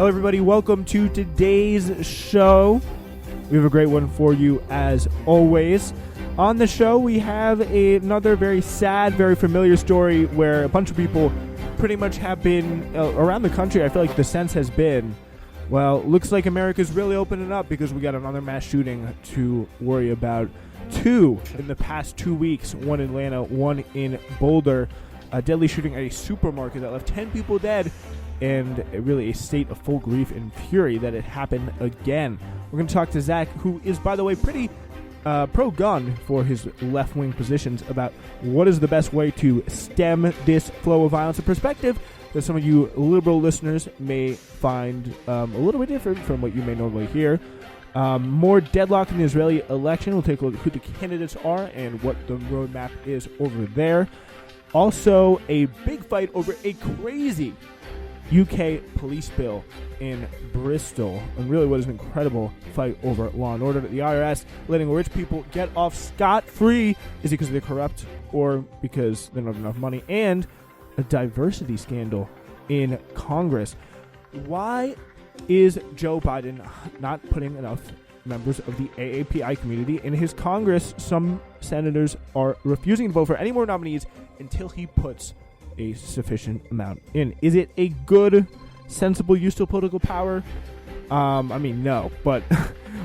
Hello, everybody. Welcome to today's show. We have a great one for you, as always. On the show, we have another very sad, very familiar story where a bunch of people pretty much have been around the country. I feel like the sense has been, well, looks like America's really opening up because we got another mass shooting to worry about. Two in the past 2 weeks, one in Atlanta, one in Boulder. A deadly shooting at a supermarket that left 10 people dead, and really a state of full grief and fury that it happened again. We're going to talk to Zach, who is, by the way, pretty pro-gun for his left-wing positions about what is the best way to stem this flow of violence, a perspective that some of you liberal listeners may find a little bit different from what you may normally hear. More deadlock in the Israeli election. We'll take a look at who the candidates are and what the roadmap is over there. Also, a big fight over a crazy UK police bill in Bristol, and really what is an incredible fight over law and order. The IRS letting rich people get off scot-free. Is it because they're corrupt or because they don't have enough money? And a diversity scandal in Congress. Why is Joe Biden not putting enough members of the AAPI community in his Congress? Some senators are refusing to vote for any more nominees until he puts a sufficient amount in. Is it a good, sensible use of political power? No, but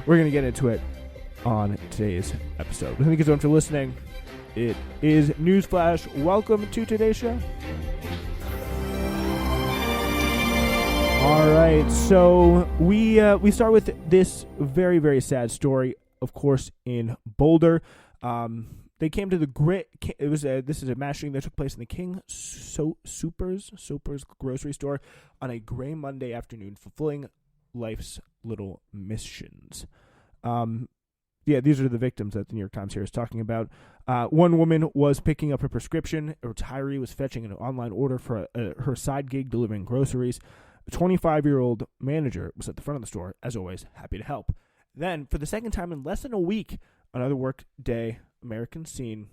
we're going to get into it on today's episode. Thank you so much for listening. It is Newsflash. Welcome to today's show. All right, so we start with this very, very sad story, of course, in Boulder. They came to the this is a mass shooting that took place in the King Soopers grocery store on a gray Monday afternoon, fulfilling life's little missions. These are the victims that the New York Times here is talking about. One woman was picking up a prescription. A retiree was fetching an online order for her side gig delivering groceries. A 25-year-old manager was at the front of the store, as always, happy to help. Then, for the second time in less than a week, another workday American scene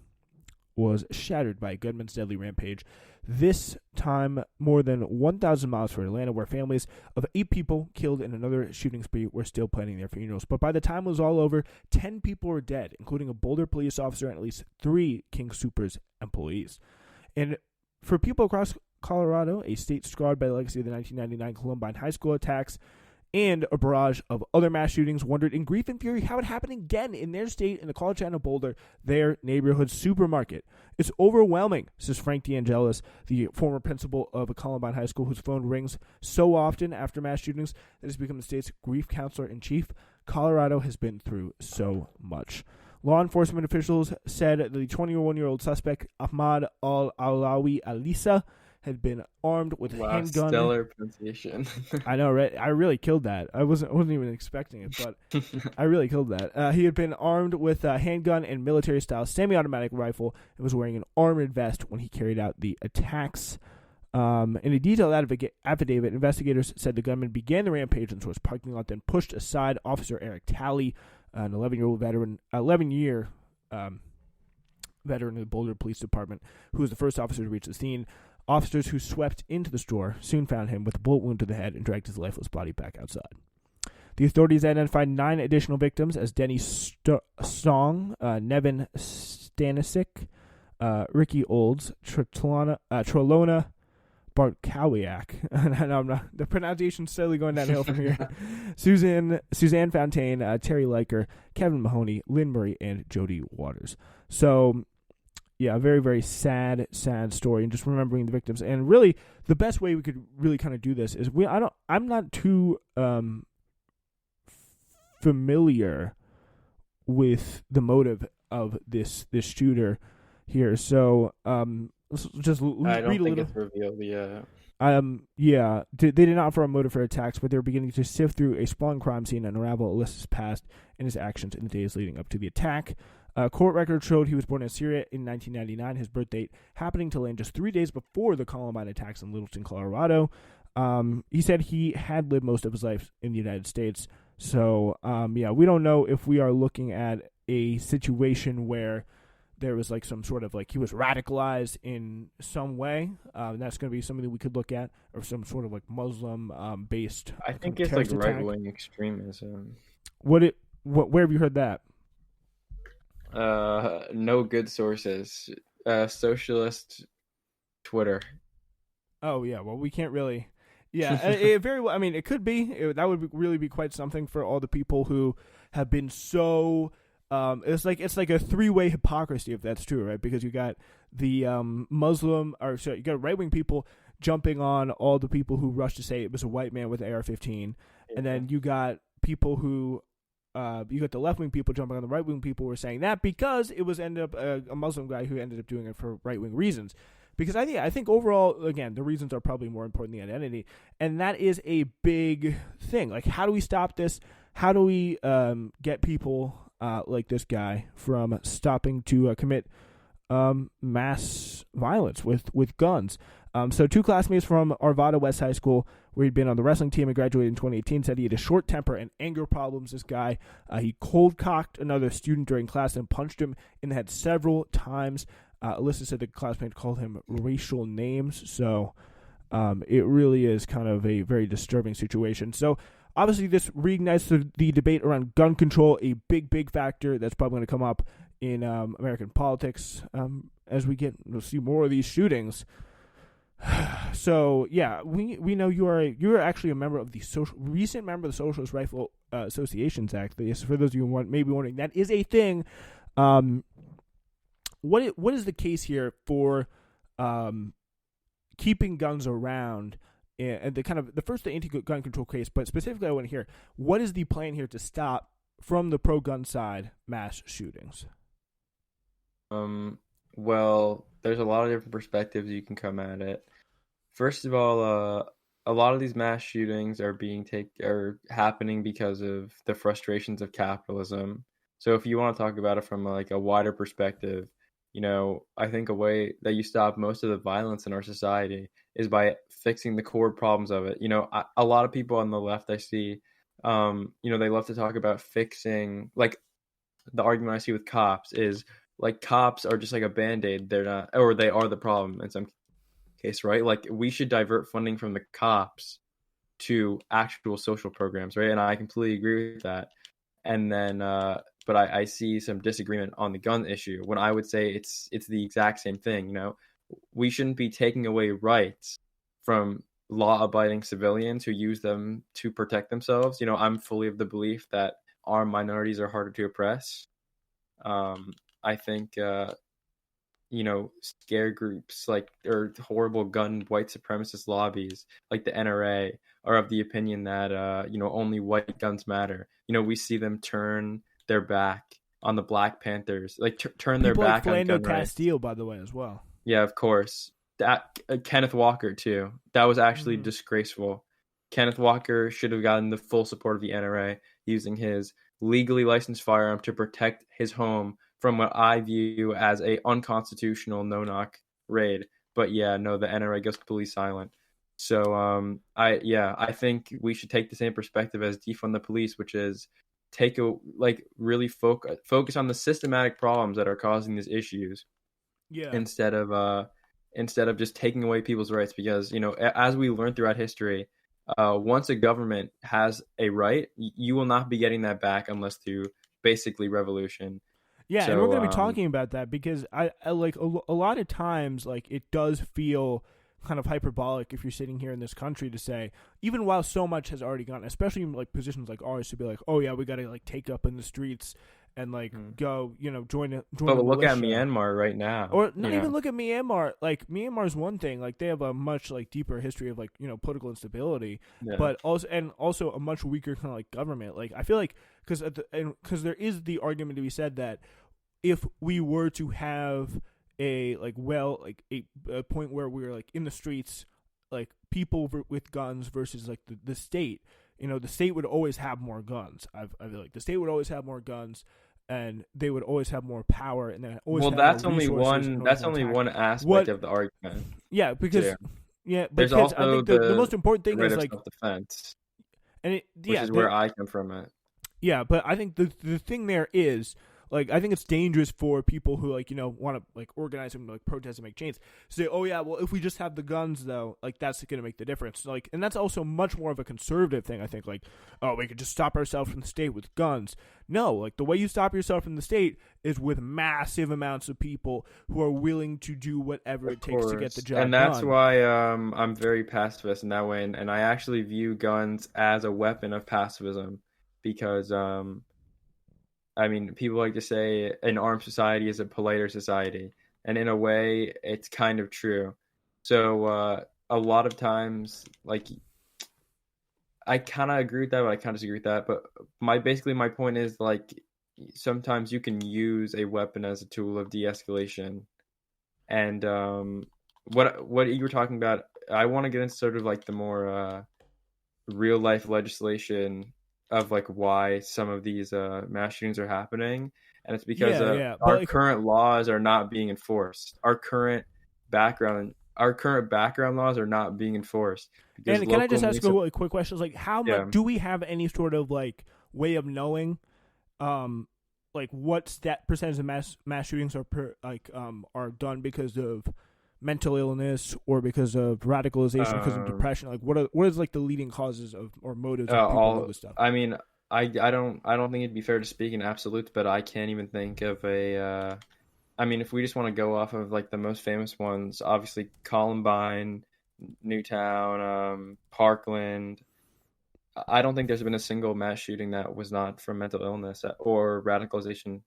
was shattered by a gunman's deadly rampage. This time, more than 1,000 miles from Atlanta, where families of 8 people killed in another shooting spree were still planning their funerals. But by the time it was all over, 10 people were dead, including a Boulder police officer and at least 3 King Soopers employees. And for people across Colorado, a state scarred by the legacy of the 1999 Columbine high school attacks and a barrage of other mass shootings, wondered in grief and fury how it happened again in their state, in the college town of Boulder, their neighborhood supermarket. It's overwhelming, says Frank DeAngelis, the former principal of a Columbine high school whose phone rings so often after mass shootings that has become the state's grief counselor-in-chief. Colorado has been through so much. Law enforcement officials said that the 21-year-old suspect, Ahmad al-Alawi Alisa, had been armed with a handgun. Stellar pronunciation. I know, right? I really killed that. I wasn't even expecting it, but I really killed that. He had been armed with a handgun and military-style semi-automatic rifle and was wearing an armored vest when he carried out the attacks. In a detailed affidavit, investigators said the gunman began the rampage in the store's parking lot, then pushed aside Officer Eric Talley, an 11-year veteran of the Boulder Police Department, who was the first officer to reach the scene. Officers who swept into the store soon found him with a bullet wound to the head and dragged his lifeless body back outside. The authorities identified 9 additional victims as Denny Song, Nevin Stanisic, Ricky Olds, Trelona Bartkowiak. And the pronunciation's slowly going downhill from here. Suzanne Fontaine, Terry Leiker, Kevin Mahoney, Lynn Murray, and Jody Waters. So, yeah, a very, very sad story, and just remembering the victims. And really, the best way we could really kind of do this is I'm not too familiar with the motive of this shooter here. So let's just read a little. It's revealed yet. They did not offer a motive for attacks, but they were beginning to sift through a sprawling crime scene and unravel Alyssa's past and his actions in the days leading up to the attack. Court records showed he was born in Syria in 1999, his birth date happening to land just 3 days before the Columbine attacks in Littleton, Colorado. He said he had lived most of his life in the United States. So, we don't know if we are looking at a situation where there was like some sort of like he was radicalized in some way. That's going to be something that we could look at, or some sort of like Muslim based I kind think of it's like terrorist right attack. wing extremism. Where have you heard that? No good sources. Socialist Twitter. Oh yeah, well we can't really. Yeah, it very well. I mean, it could be. That would really be quite something for all the people who have been so. It's like a three-way hypocrisy if that's true, right? Because you got the Muslim, or sorry, you got right-wing people jumping on all the people who rushed to say it was a white man with an AR-15, and then you got people who. You got the left-wing people jumping on the right-wing people who were saying that because it was ended up a Muslim guy who ended up doing it for right-wing reasons. Because I think overall, again, the reasons are probably more important than the identity, and that is a big thing. Like, how do we stop this? How do we get people like this guy from stopping to commit mass violence with guns? So two classmates from Arvada West High School, where he'd been on the wrestling team and graduated in 2018, said he had a short temper and anger problems, this guy. He cold-cocked another student during class and punched him in the head several times. Alyssa said the classmate called him racial names, so it really is kind of a very disturbing situation. So obviously this reignites the debate around gun control, a big factor that's probably going to come up in American politics as we'll see more of these shootings. So yeah, we know you're actually a member of the recent member of the Socialist Rifle Associations Act. For those of you who may be wondering, that is a thing. What is the case here for keeping guns around? And the first anti-gun control case, but specifically I want to hear what is the plan here to stop from the pro-gun side mass shootings? Well, there's a lot of different perspectives you can come at it. First of all, a lot of these mass shootings are happening because of the frustrations of capitalism. So if you want to talk about it from like a wider perspective, I think a way that you stop most of the violence in our society is by fixing the core problems of it. A lot of people on the left I see, they love to talk about fixing, like the argument I see with cops is like cops are just like a Band-Aid. They're not, or they are the problem in some case, right? Like we should divert funding from the cops to actual social programs, right? And I completely agree with that. And then, but I see some disagreement on the gun issue when I would say it's the exact same thing. We shouldn't be taking away rights from law-abiding civilians who use them to protect themselves. I'm fully of the belief that armed minorities are harder to oppress. I think, scare groups or horrible gun white supremacist lobbies like the NRA are of the opinion that, only white guns matter. We see them turn their back on the Black Panthers, turn their back on gun rights. Castile, by the way, as well. Yeah, of course. That Kenneth Walker too. That was actually disgraceful. Kenneth Walker should have gotten the full support of the NRA using his legally licensed firearm to protect his home from what I view as a unconstitutional no-knock raid. But yeah, no, the NRA goes completely silent. So I think we should take the same perspective as defund the police, which is really focus on the systematic problems that are causing these issues. Yeah. Instead of just taking away people's rights, because as we learned throughout history, once a government has a right, you will not be getting that back unless through basically revolution. Yeah, and we're going to be talking about that because I like a lot of times, like it does feel kind of hyperbolic if you're sitting here in this country to say, even while so much has already gone, especially in like positions like ours, to be like, oh yeah, we got to like take up in the streets and like go, join. But look at Myanmar right now, or not even look at Myanmar. Like Myanmar's one thing, like they have a much like deeper history of like political instability, but also a much weaker kind of like government. Like I feel like because there is the argument to be said that if we were to have a point where we were like in the streets, like people with guns versus like the state, the state would always have more guns. I feel like the state would always have more guns, and they would always have more power, and then always. Well, that's only one. That's only one aspect of the argument. Yeah, because there's also I think the most important thing is like self-defense, which is where I come from. Yeah, but I think the thing there is like I think it's dangerous for people who like want to like organize and like protest and make change. Say, oh yeah, well if we just have the guns though, like that's going to make the difference. Like, and that's also much more of a conservative thing. I think like, oh, we could just stop ourselves from the state with guns. No, like the way you stop yourself from the state is with massive amounts of people who are willing to do whatever it takes to get the job done. And that's why I'm very pacifist in that way, and I actually view guns as a weapon of pacifism, because I mean, people like to say an armed society is a politer society, and in a way, it's kind of true. So a lot of times, like, I kind of agree with that, but I kind of disagree with that. But my point is, like, sometimes you can use a weapon as a tool of de-escalation. And what you were talking about, I want to get into sort of like the more real life legislation of like why some of these mass shootings are happening, and it's because our current laws are not being enforced. Our current background laws are not being enforced. And can I just ask a quick question? Like, how much do we have any sort of like way of knowing, like what percentage of mass shootings are done because of mental illness or because of radicalization, because of depression? Like, what is like the leading causes of or motives of people do this stuff? I mean, I don't think it'd be fair to speak in absolutes, but I can't even think of a. I mean, if we just want to go off of like the most famous ones, obviously Columbine, Newtown, Parkland. I don't think there's been a single mass shooting that was not from mental illness or radicalization.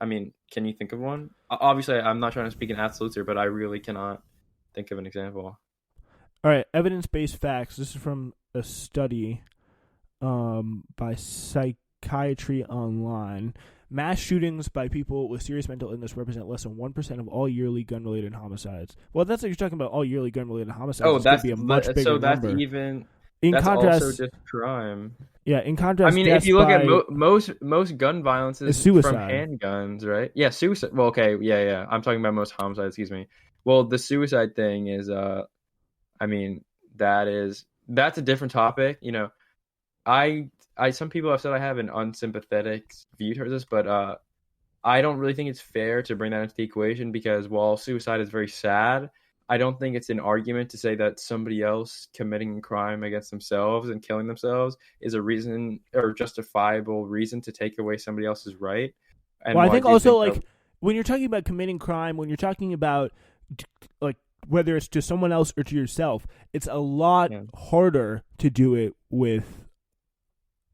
I mean, can you think of one? Obviously, I'm not trying to speak in absolutes here, but I really cannot think of an example. All right, evidence-based facts. This is from a study by Psychiatry Online. Mass shootings by people with serious mental illness represent less than 1% of all yearly gun-related homicides. Well, that's like you're talking about all yearly gun-related homicides. Oh, that's be a much bigger that's number. Even. In that's contrast, also just crime. Yeah, in contrast, I mean, if you look at most gun violence is from handguns, right? Yeah, suicide. Well, okay, yeah. I'm talking about most homicides. Excuse me. Well, the suicide thing is, I mean, that's a different topic. You know, I some people have said I have an unsympathetic view towards this, but I don't really think it's fair to bring that into the equation, because while suicide is very sad, I don't think it's an argument to say that somebody else committing a crime against themselves and killing themselves is a reason or justifiable reason to take away somebody else's right. And well, I think also when you're talking about committing crime, when you're talking about like whether it's to someone else or to yourself, it's a lot harder to do it with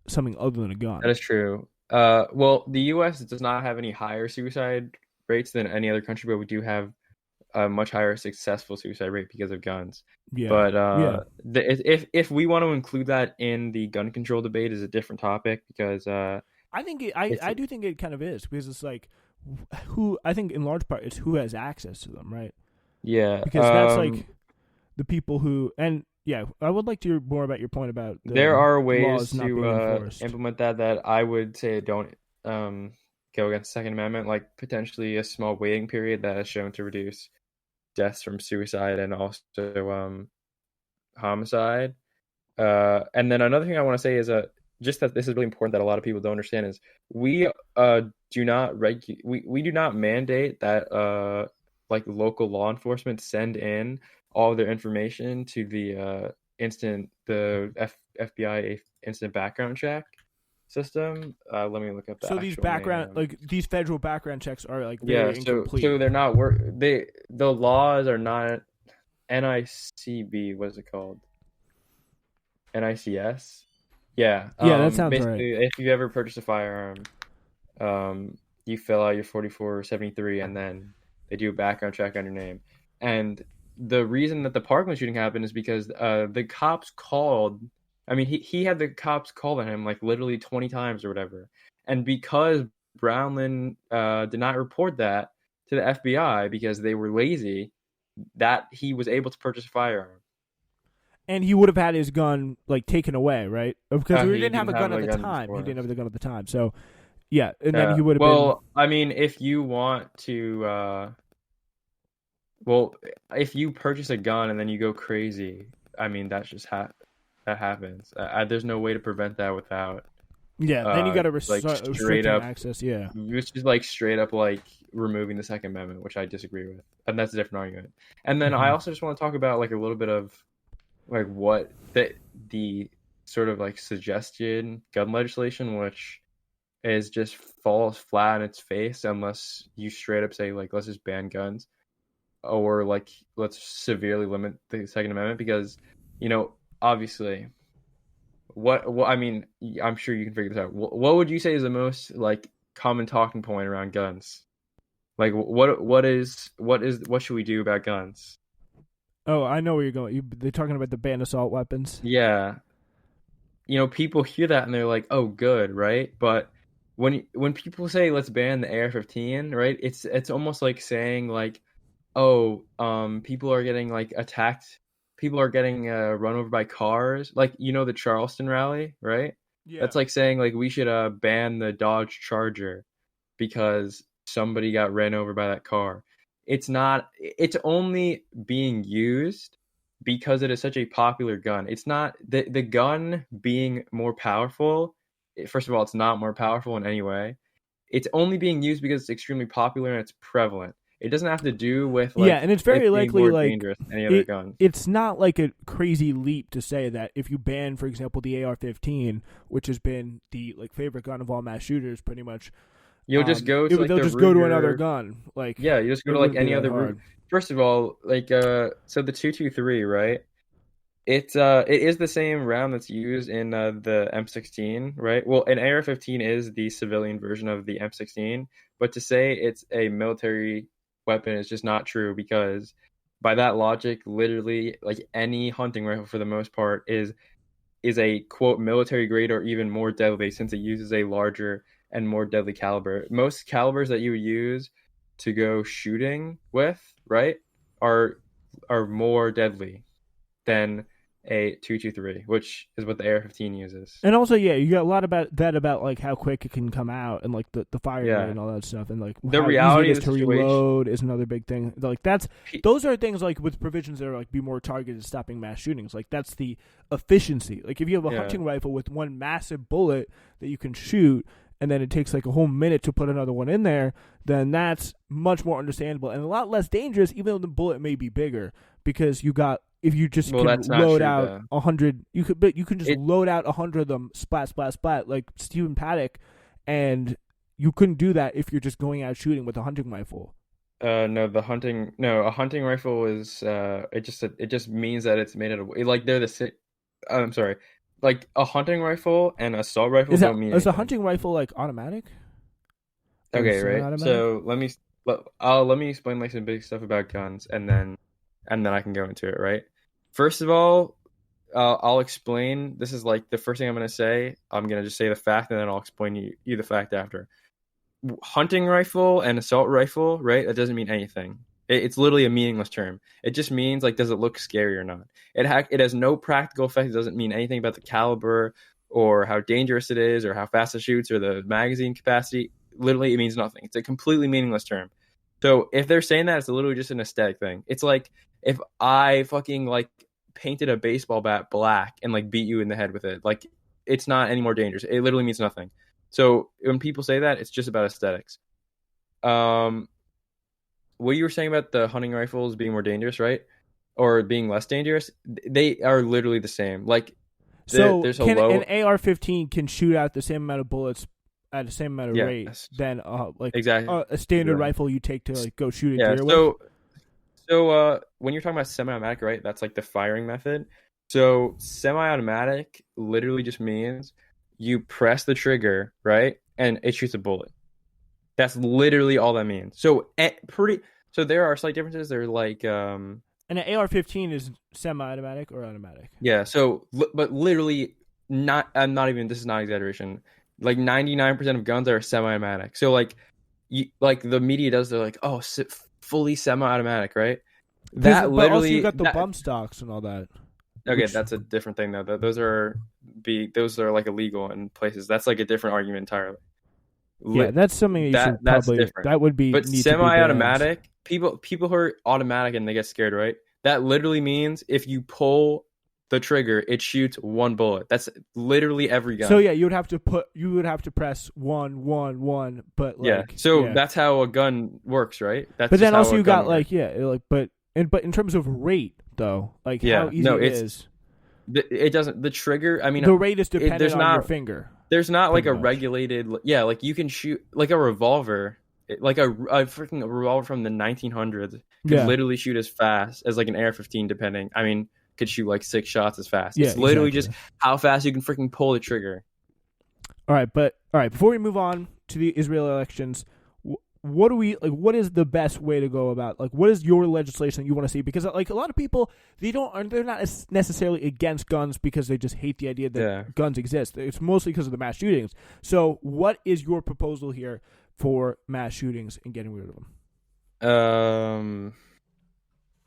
something other than a gun. That is true. Well, the U.S. does not have any higher suicide rates than any other country, but we do have a much higher successful suicide rate because of guns. Yeah. But if we want to include that in the gun control debate is a different topic, because I do think it kind of is, because it's like I think in large part it's who has access to them, right? Yeah. Because that's like the people who, and yeah, I would like to hear more about your point about there are ways to implement that I would say don't go against the Second Amendment, like potentially a small waiting period that is shown to reduce deaths from suicide and also homicide. And then another thing I want to say is just that this is really important that a lot of people don't understand is we do not mandate that like local law enforcement send in all of their information to the FBI instant background check system. Let me look up that. So these these federal background checks are like very incomplete. So they're not the laws are not NICB. What is it called? NICS. Yeah. That sounds basically, right. If you ever purchase a firearm, you fill out your 4473, and then they do a background check on your name. And the reason that the Parkland shooting happened is because the cops called. I mean, he had the cops call on him like literally 20 times or whatever. And because Brownland did not report that to the FBI because they were lazy, that he was able to purchase a firearm. And he would have had his gun like taken away, right? Because he didn't have a gun at the time. He didn't have the gun at the time. So, yeah, and then he would have been. Well, I mean, if you want to, if you purchase a gun and then you go crazy, I mean, that's just that happens. There's no way to prevent that without Yeah, then you got to like straight restricting up, access. Yeah. which is like straight up like removing the Second Amendment, which I disagree with, and that's a different argument. And then I Mhm. also just want to talk about like a little bit of like what the sort of like suggested gun legislation, which is just falls flat on its face unless you straight up say like let's just ban guns or like let's severely limit the Second Amendment because obviously what I mean I'm sure you can figure this out. What would you say is the most like common talking point around guns? Like what should we do about guns? Oh, I know where you're going. They're talking about the ban assault weapons. Yeah, people hear that and they're like, "Oh, good, right?" But when people say let's ban the AR-15, right? It's almost like saying like, "Oh, people are getting like attacked. People are getting run over by cars." Like, the Charleston rally, right? Yeah. That's like saying like we should ban the Dodge Charger because somebody got ran over by that car. It's not it's only being used because it is such a popular gun. It's not the gun being more powerful. First of all, it's not more powerful in any way. It's only being used because it's extremely popular and it's prevalent. It doesn't have to do with Yeah, like and it's it very being likely more like dangerous than any other it. gun. It's not like a crazy leap to say that if you ban, for example, the AR-15, which has been the like favorite gun of all mass shooters, pretty much, You'll just go to like they'll the just go to another Ruger. gun. Like, Yeah, you just go it to like wouldn't be any that other Ruger. hard. First of all, like so the 223, right? It is the same round that's used in the M16, right? Well, an AR-15 is the civilian version of the M16, but to say it's a military weapon is just not true because by that logic, literally like any hunting rifle for the most part is a quote military grade or even more deadly since it uses a larger and more deadly caliber. Most calibers that you would use to go shooting with, right, are more deadly than a 223, which is what the AR-15 uses. And also, yeah, you got a lot about that about like how quick it can come out and like the firing rate Yeah. and all that stuff, and like The how easy it reality is of to the situation, reload is another big thing. Like those are things like with provisions that are like be more targeted at stopping mass shootings. Like that's the efficiency. Like if you have a yeah. hunting rifle with one massive bullet that you can shoot, and then it takes like a whole minute to put another one in there, then that's much more understandable and a lot less dangerous, even though the bullet may be bigger because you got. If you just Well, can that's not load true, out though. 100, you can just load out 100 of them, splat, splat, splat, like Stephen Paddock, and you couldn't do that if you're just going out shooting with a hunting rifle. No, a hunting rifle is it just means that it's made out of like they're I'm sorry, like a hunting rifle and assault rifle don't mean Is a anything. hunting rifle like automatic? Or Okay, right. semi-automatic? So let me explain like some big stuff about guns, and then I can go into it. Right. First of all, I'll explain. This is like the first thing I'm gonna say. I'm gonna just say the fact, and then I'll explain you the fact after. Hunting rifle and assault rifle, right? That doesn't mean anything. It's literally a meaningless term. It just means like, does it look scary or not? It has no practical effect. It doesn't mean anything about the caliber or how dangerous it is or how fast it shoots or the magazine capacity. Literally, it means nothing. It's a completely meaningless term. So if they're saying that, it's literally just an aesthetic thing. It's like if I fucking like painted a baseball bat black and like beat you in the head with it. Like it's not any more dangerous. It literally means nothing. So when people say that, it's just about aesthetics. What you were saying about the hunting rifles being more dangerous, right? Or being less dangerous, they are literally the same. Like there's a low. An AR-15 can shoot out the same amount of bullets at the same amount of rate than exactly a standard rifle you take to like go shoot a deer with? with? So when you're talking about semi-automatic, right? That's like the firing method. So semi-automatic literally just means you press the trigger, right? And it shoots a bullet. That's literally all that means. So so there are slight differences. They're like And an AR-15 is semi-automatic or automatic? Yeah, so but literally I'm not even this is not exaggeration. Like 99% of guns are semi-automatic. So like like the media does they're like, "Oh, fully semi-automatic," right? That literally but also you got the bump stocks and all that. Okay, that's a different thing though. Those are like illegal in places. That's like a different argument entirely. Yeah, that's something you should that's probably. different. That would be. But semi-automatic, people who are automatic and they get scared, right? That literally means if you pull the trigger, it shoots one bullet. That's literally every gun. So yeah, you would have to press 1 1 1, but like So that's how a gun works, right? That's but just then how also a you gun got works. but in terms of rate though, like how easy it is. It doesn't. The trigger. I mean, The rate is dependent on your finger. There's not like a much. regulated. Yeah, like you can shoot like a revolver, like a freaking revolver from the 1900s could literally shoot as fast as like an AR-15, depending. I mean, could shoot like 6 shots as fast. Yeah, it's literally exactly. just how fast you can freaking pull the trigger. All right, before we move on to the Israel elections, what is the best way to go about, like, what is your legislation that you want to see? Because like a lot of people, they're not necessarily against guns because they just hate the idea that guns exist. It's mostly because of the mass shootings. So what is your proposal here for mass shootings and getting rid of them?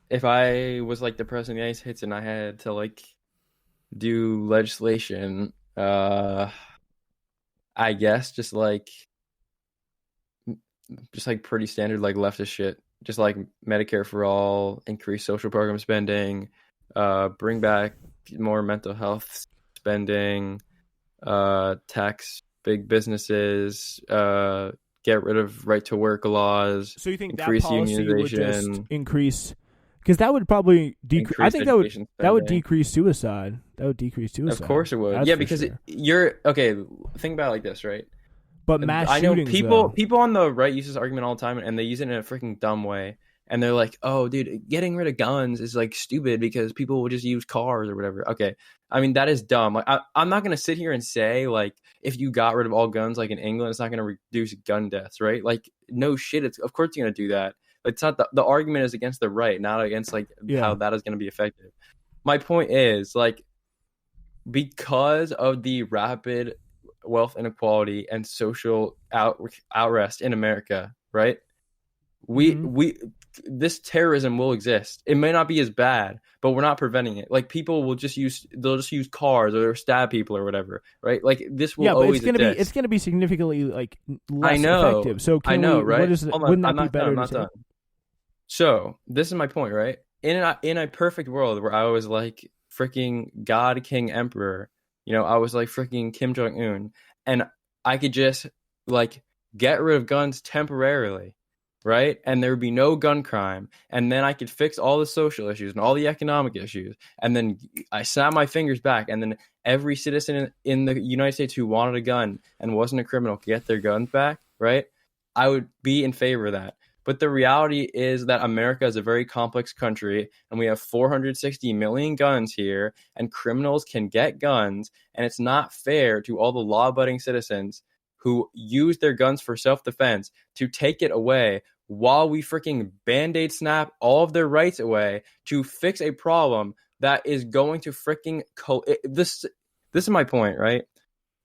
If I was like the president of the United States and I had to like do legislation, I guess just like pretty standard like leftist shit, just like Medicare for all, increase social program spending, bring back more mental health spending, tax big businesses, get rid of right to work laws. So you think increase that policy unionization, would just increase? Because that would probably decrease. I think that would decrease suicide. That would decrease suicide. Of course it would. That's because sure. You're okay. Think about it like this, right? But mass I know shootings, people on the right use this argument all the time, and they use it in a freaking dumb way. And they're like, "Oh, dude, getting rid of guns is like stupid because people will just use cars or whatever." Okay, I mean that is dumb. Like, I'm not gonna sit here and say like if you got rid of all guns, like in England, it's not gonna reduce gun deaths, right? Like, no shit. It's of course you're gonna do that. But it's not the argument is against the right, not against like how that is gonna be effective. My point is like because of the rapid wealth inequality and social outrest in America, right? We this terrorism will exist. It may not be as bad, but we're not preventing it. Like people will just use cars or stab people or whatever, right? Like this will always exist. It's gonna be significantly like less effective. So I know, right? Wouldn't that be better? I'm not done. So this is my point, right? In a perfect world where I was like freaking God, King, Emperor, I was like freaking Kim Jong-un, and I could just like get rid of guns temporarily, right? And there would be no gun crime, and then I could fix all the social issues and all the economic issues, and then I snap my fingers back, and then every citizen in the United States who wanted a gun and wasn't a criminal could get their guns back, right? I would be in favor of that. But the reality is that America is a very complex country, and we have 460 million guns here, and criminals can get guns, and it's not fair to all the law-abiding citizens who use their guns for self-defense to take it away while we freaking Band-Aid snap all of their rights away to fix a problem that is going to freaking... This is my point, right?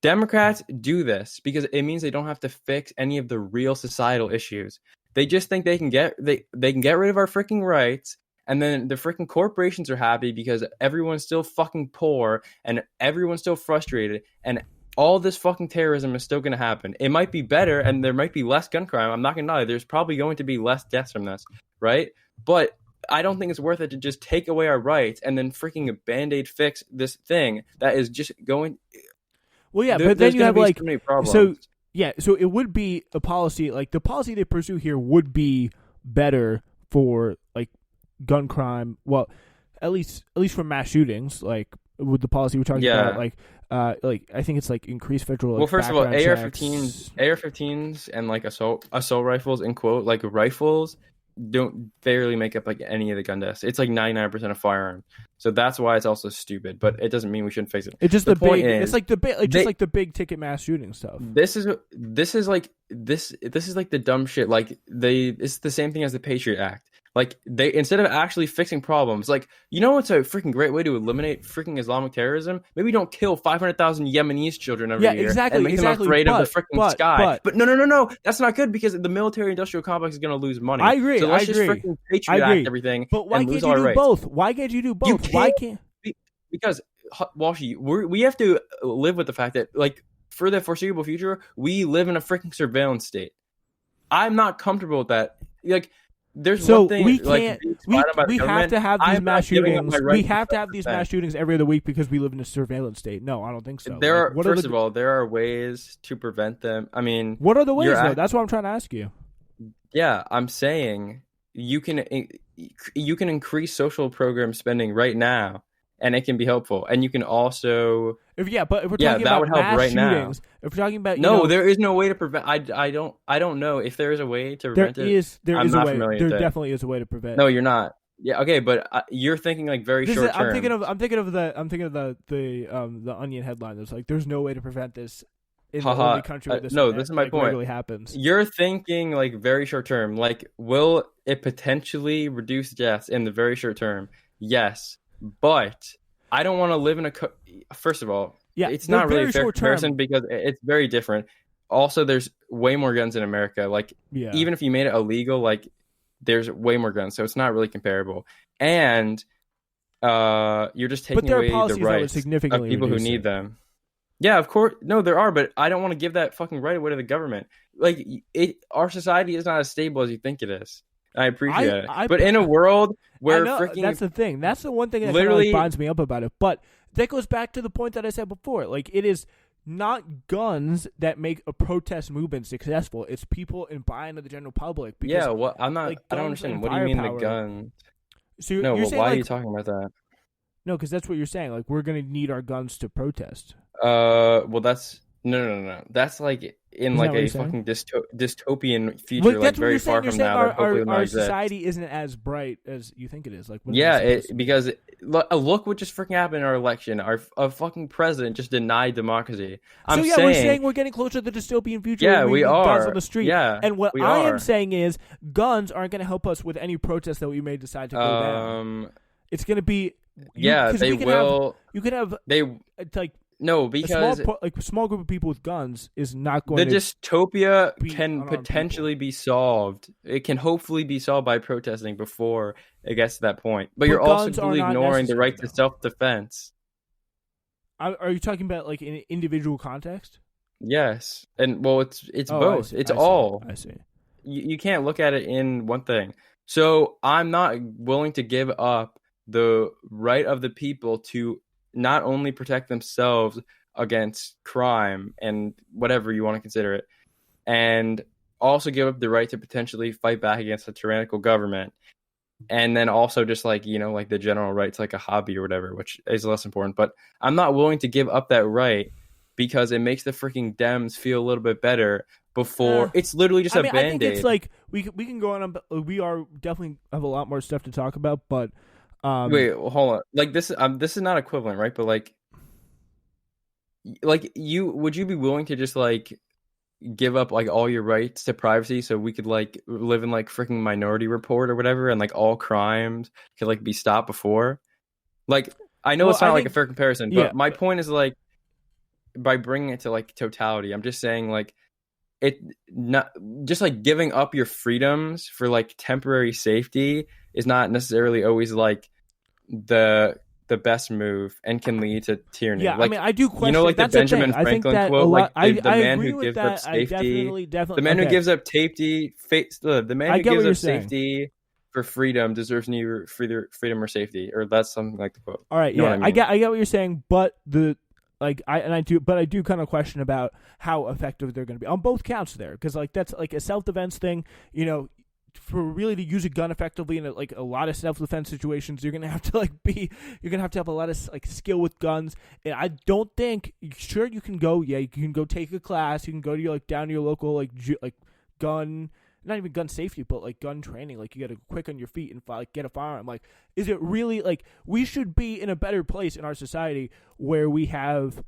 Democrats do this because it means they don't have to fix any of the real societal issues. They just think they can get rid of our freaking rights, and then the freaking corporations are happy because everyone's still fucking poor and everyone's still frustrated, and all this fucking terrorism is still going to happen. It might be better, and there might be less gun crime. I'm not going to lie. There's probably going to be less deaths from this, right? But I don't think it's worth it to just take away our rights and then freaking Band-Aid fix this thing that is just going... Well, yeah, but then you have like... So it would be a policy, like the policy they pursue here would be better for like gun crime. Well, at least for mass shootings, like with the policy we're talking about, like I think it's like increased federal. Like, well, first of all, AR-15s, AR-15s, and like assault rifles, in quote, like rifles don't barely make up like any of the gun deaths. It's like 99% of firearms. So that's why it's also stupid, but it doesn't mean we shouldn't fix it. It's just the big. It's like the big, just like the big ticket mass shooting stuff. This is like the dumb shit. Like it's the same thing as the Patriot Act. Like they instead of actually fixing problems, like what's a freaking great way to eliminate freaking Islamic terrorism? Maybe don't kill 500,000 Yemenis children every year and make them afraid of the freaking sky. But no, that's not good because the military-industrial complex is going to lose money. I agree. So let's just freaking Patriot Act everything. But why can't you do both? Why can't you do both? Why can't? Because Walshy, we have to live with the fact that like for the foreseeable future, we live in a freaking surveillance state. I'm not comfortable with that. Like. there's So one thing we like can't. being spied on by the We have government. to have these I'm mass not giving up shootings. my right We to have to have these mass self-defense. shootings every other week because we live in a surveillance state. No, I don't think so. There Like, are, first of all, there are ways to prevent them. I mean, what are the ways you're though? act- That's what I'm trying to ask you. yeah, I'm saying you can increase social program spending right now, and it can be helpful. And you can also, But if we're yeah, talking that about would help mass right now. shootings, if we're talking about No, there is no way to prevent. I don't know if there is a way to there prevent it. is I'm a not way. familiar There with it. definitely is a way to prevent. No, you're not. Yeah, okay, but you're thinking like very short term. I'm thinking of the Onion headline that's like, "There's no way to prevent this in the Haha, only country where this no, this is my point. regularly happens." You're thinking like very short term. Like, will it potentially reduce deaths in the very short term? Yes, but I don't want to live in first of all, Yeah, it's the not really very a fair short comparison term. because it's very different. Also, there's way more guns in America. Like, Yeah. even if you made it illegal, like, there's way more guns, so it's not really comparable. And you're just taking there are away the policies that would rights of significantly people who reduce need it. them. Yeah, of course. No, there are, but I don't want to give that fucking right away to the government. Like, our society is not as stable as you think it is. I appreciate it. But in a world where freaking... That's the thing. That's the one thing that literally kind of binds me up about it. But that goes back to the point that I said before. Like, it is not guns that make a protest movement successful. It's people in buying to the general public. Because, yeah, what I'm not... like, I don't guns understand. and What do you mean the firepower- gun? So No, you're but saying, why like, are you talking about that? No, because that's what you're saying. Like, we're going to need our guns to protest. Well, that's... No. That's like in Isn't like that what a you're saying? fucking dystopian future, Well, like that's what very you're far saying. You're from saying now. That hopefully will not our exist. society isn't as bright as you think it is. Like, what Yeah, is it supposed to be? because look what just freaking happened in our election. Our fucking president just denied democracy. So I'm yeah, saying, we're saying we're getting closer to the dystopian future. Yeah, where we need guns are. on the street. Yeah, and what we I are. am saying is, guns aren't going to help us with any protests that we may decide to go down. It's going to be they will. You could have They like no a because small group of people with guns is not the going to. dystopia be can unarmed potentially be solved. It can hopefully be solved by protesting before it gets to that point. But you're also guns are completely not ignoring the necessary, right to though. self-defense. Are you talking about like in an individual context? Yes, and well, it's Oh, both. I It's see. all. I see. You can't look at it in one thing. So I'm not willing to give up the right of the people to not only protect themselves against crime and whatever you want to consider it, and also give up the right to potentially fight back against a tyrannical government. And then also just like, like the general right to like a hobby or whatever, which is less important. But I'm not willing to give up that right because it makes the freaking Dems feel a little bit better before it's literally just a Band-Aid. I think it's like we can go on. We are definitely have a lot more stuff to talk about, but wait, hold on. Like this is not equivalent, right? But like would you be willing to just like give up like all your rights to privacy so we could like live in like freaking Minority Report or whatever, and like all crimes could like be stopped before? Like, I know it's not like a fair comparison, but my point is like, by bringing it to like totality, I'm just saying like it not just like giving up your freedoms for like temporary safety is not necessarily always like the best move and can lead to tyranny. Yeah, like, I do question. Like the Benjamin I think Franklin that quote, like the man agree who with gives that. up safety, Definitely, the man who gives up the man who gives up safety for freedom deserves neither freedom or safety, or that's something like the quote. All right, you know what I mean? I get what you're saying, but I do kind of question about how effective they're going to be on both counts there, because like that's like a self-defense thing, for really to use a gun effectively in a lot of self-defense situations, you're gonna have to have a lot of like skill with guns. And I don't think you can go take a class, you can go to your down to your local gun, not even gun safety, but like gun training. Like, you got to quick on your feet and get a firearm. Like, is it really we should be in a better place in our society where we have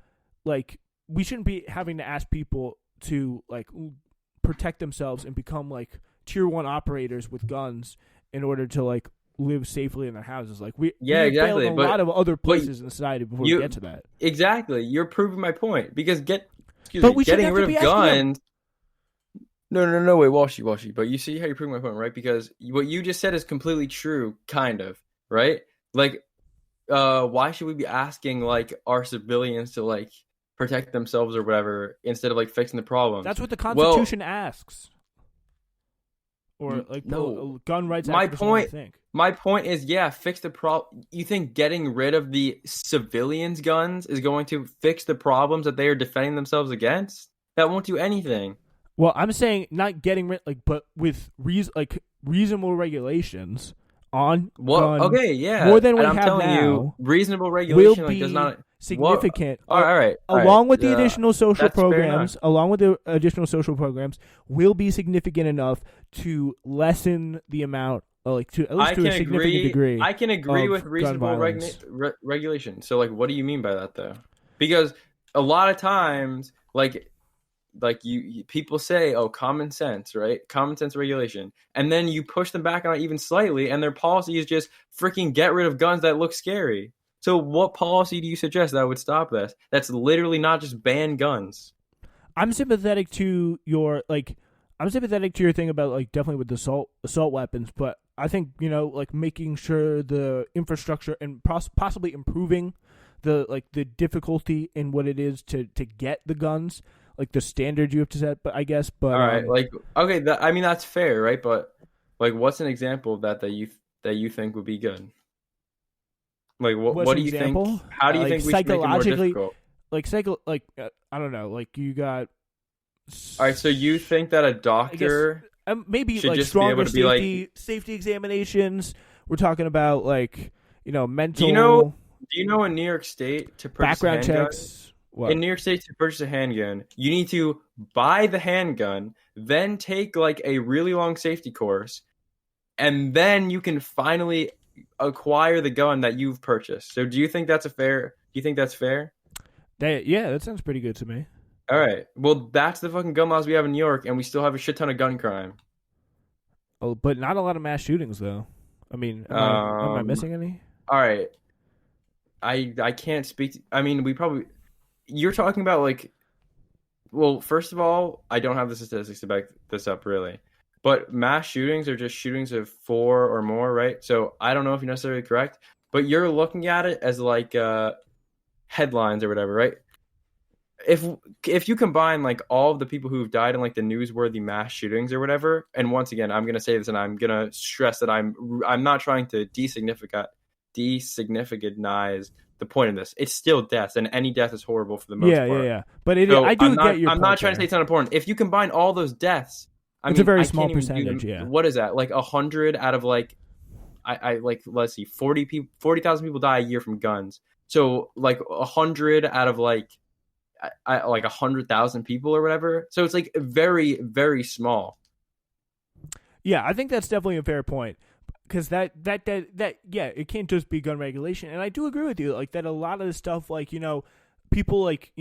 we shouldn't be having to ask people to protect themselves and become tier 1 operators with guns in order to live safely in their houses. We exactly. failed in a lot of other places in society before we get to that. Exactly, you're proving my point, because getting rid of guns. No, wait, Walshy. But you see how you're proving my point, right? Because what you just said is completely true, kind of, right? Why should we be asking our civilians to protect themselves or whatever instead of fixing the problem? That's what the Constitution asks. or like No. gun rights My activists want to point think. my point is, yeah, fix the problem. You think getting rid of the civilians' guns is going to fix the problems that they are defending themselves against? That won't do anything. Well, I'm saying not getting rid, like, but with reasonable regulations on Well, gun, okay, yeah. more than And we I'm have telling you, now, reasonable will regulation like does be not what significant. all right. All right. Along with the additional social That's fair enough. programs, will be significant enough to lessen the amount, like to at least to a significant degree. I can agree with of gun reasonable violence. regulation. So, like, what do you mean by that, though? Because a lot of times, like you people say, oh, common sense, right? Common sense regulation, and then you push them back on it even slightly, and their policy is just freaking get rid of guns that look scary. So, what policy do you suggest that would stop this? That's literally not just ban guns. I'm sympathetic to your thing about like definitely with the assault weapons, but I think like making sure the infrastructure and possibly improving the difficulty in what it is to get the guns, like the standard you have to set. But I guess, All right, like okay, I mean that's fair, right? But like, what's an example of that you think would be good? Like, what's what an do you think? example? How do you think we should make it more difficult? I don't know, like you got. All right, so you think that a doctor maybe should like just be stronger able to be like, safety examinations. We're talking about like mental. Do you know in New York State to purchase background a handgun, checks? What? in New York State to purchase a handgun, you need to buy the handgun, then take like a really long safety course, and then you can finally acquire the gun that you've purchased. So do you think that's fair? Do you think that's fair? Yeah, that sounds pretty good to me. All right. Well, that's the fucking gun laws we have in New York, and we still have a shit ton of gun crime. Oh, but not a lot of mass shootings though. I mean, am I missing any? All right. I can't speak. I mean, you're talking about like. Well, first of all, I don't have the statistics to back this up really, but mass shootings are just shootings of 4 or more, right? So I don't know if you're necessarily correct, but you're looking at it as like headlines or whatever, right? If you combine like all of the people who've died in like the newsworthy mass shootings or whatever, and once again, I'm gonna say this and I'm gonna stress that I'm not trying to designificanize the point of this. It's still deaths, and any death is horrible for the most part. Yeah. But I do get your. I'm not trying to say it's not important. If you combine all those deaths, it's a very small percentage. Yeah. What is that? Like 100 out of like, I like let's see, 40,000 people die a year from guns. So like 100 out of like. Like 100,000 people or whatever. So it's like very, very small. Yeah, I think that's definitely a fair point because that it can't just be gun regulation. And I do agree with you, like that a lot of the stuff, like people like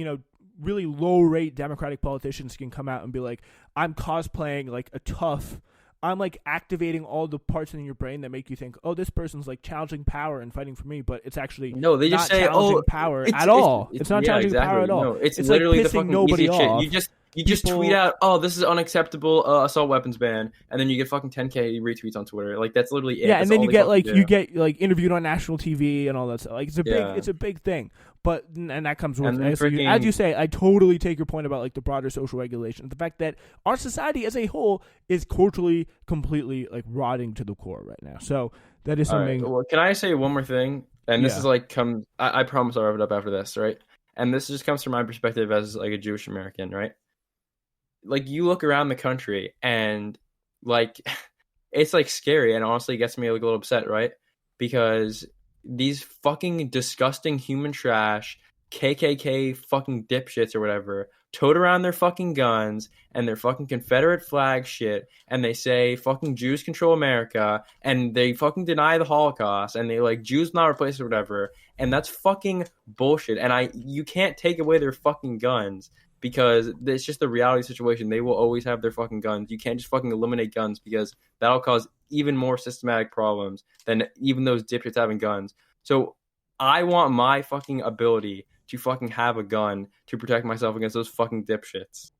really low rate Democratic politicians can come out and be like, I'm cosplaying like a tough. I'm like activating all the parts in your brain that make you think, oh, this person's like challenging power and fighting for me, but it's actually no. They just not say, challenging power at all. It's not challenging power at all. No, it's literally like the fucking nobody easy off. shit. You just tweet out, oh, this is unacceptable assault weapons ban, and then you get fucking 10K retweets on Twitter. Like that's literally it. Yeah, That's and then all you get like interviewed on national TV and all that stuff. Like it's a big thing. But and that comes with as you say, I totally take your point about like the broader social regulation. The fact that our society as a whole is culturally completely like rotting to the core right now. So that is something. Right. Well, can I say one more thing? And this is like I promise I'll wrap it up after this, right? And this just comes from my perspective as like a Jewish American, right? Like you look around the country and like it's like scary and honestly gets me like a little upset, right? Because these fucking disgusting human trash, KKK fucking dipshits or whatever, tote around their fucking guns and their fucking Confederate flag shit, and they say fucking Jews control America, and they fucking deny the Holocaust, and they like Jews not replaced or whatever, and that's fucking bullshit. And you can't take away their fucking guns because it's just the reality situation. They will always have their fucking guns. You can't just fucking eliminate guns because that'll cause even more systematic problems than even those dipshits having guns. So I want my fucking ability to fucking have a gun to protect myself against those fucking dipshits.